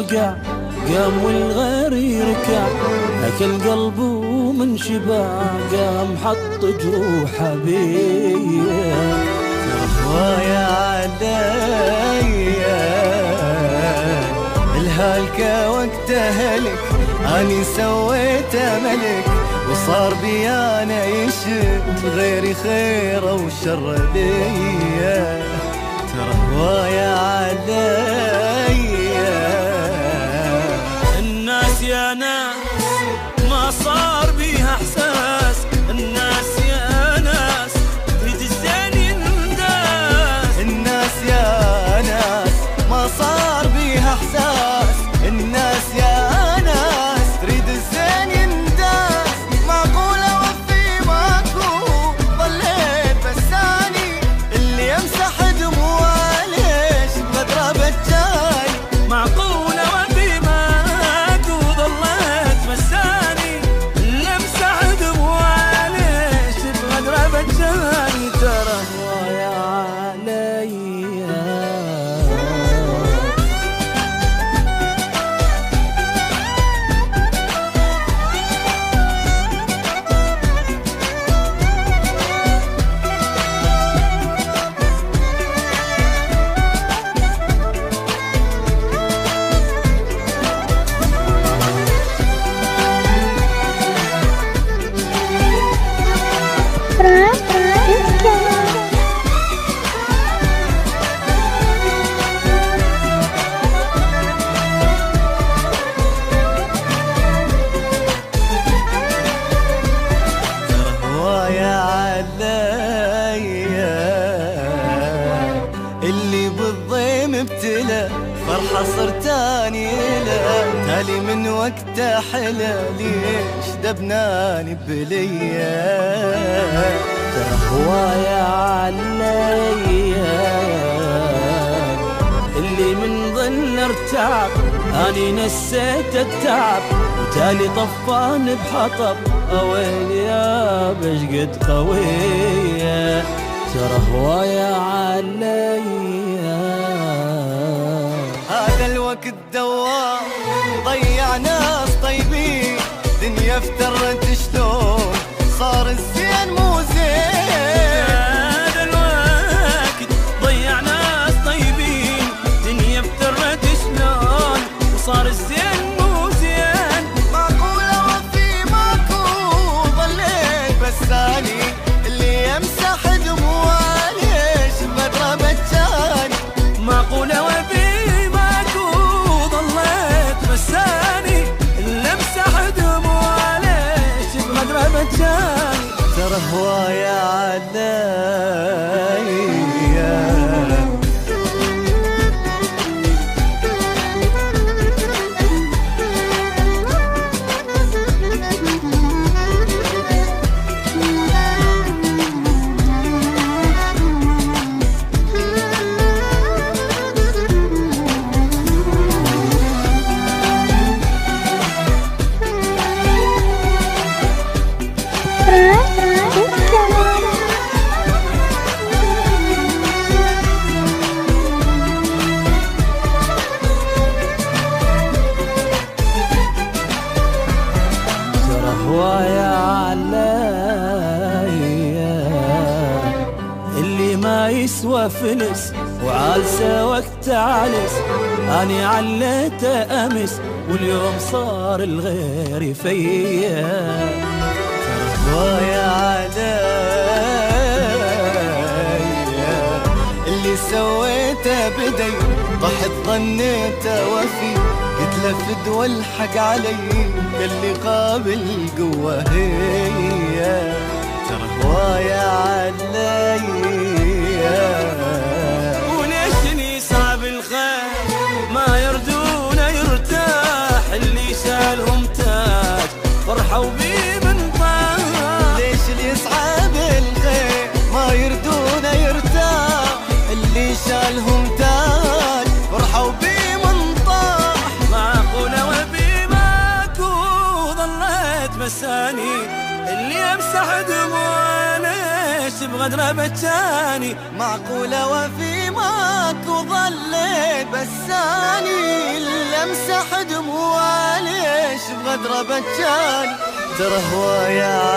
وقع قام والغير يركع، أكل قلبه من شبع قام حط جروحه بيا. هوايا عليا الهالكة وقت هلك، أني سويته ملك وصار بيانا يشد غيري خير وشر بيا. ترى هوايا عليا الناس يا ناس ما صار بيها احساس، الناس يا ناس تريد الزين ينداس. الناس يا ناس ما صار بيها احساس، الناس يا ناس تريد الزين ينداس. معقولة وفي ماكو ظليت بساني اللي يمسح دموعه ليش بغدره بجاني. معقولة وفي ماكو ظليت بساني اللي يمسح دموعه ليش بغدره بجاني. ترى هوايا عليا اللي بالضيم ابتلى فرحة صرتاني له، تالي من وقته حلى ليش دبناني بليا. ترى هوايا عليا اللي من ظن ارتعب اني نسيت التعب وتالي طفاني بحطب. اويل يا بشقد قوية. ترى هوايا عليا هذا الوقت دوام ضيع ناس طيبين، دنيا افترت شلون صار الزين مو زين. هذا الوقت ضيع ناس طيبين، دنيا افترت شلون وصار الزين مو زين. معقولة وفي ماكو ظليت بساني اللي يمسح دموعه ليش بغدره بجاني. معقولة وفي ماكو ظليت بساني اللي امسح دموعه ليش بغدره بجاني. ترى هوايا عليا هوايا عليا اللي ما يسوى فلس وعالسه وقت عالس، اني عليته امس واليوم صار الغير فيا. هوايا عليا اللي سويته بدي طحت ظنيته وفي، قلت له فدوى الحق علي قال لي قابل قوة هي. ترى هوايا عليا وليش اللي صعب الخير ما يردون يرتاح، اللي شالهم تاج فرحوا بيه من طاح. ليش اللي يسعى بالخير ما يردون يرتاح، اللي شالهم تاج فرحوا بيه من طاح. معقولة وفي ماكو ظليت بساني اللي يمسح دموعه ليش ليش بغدره بتاني. معقولة وفي ماكو ظليت بساني، لمسح دموع ليش بغدره بتاني. ترى هوايا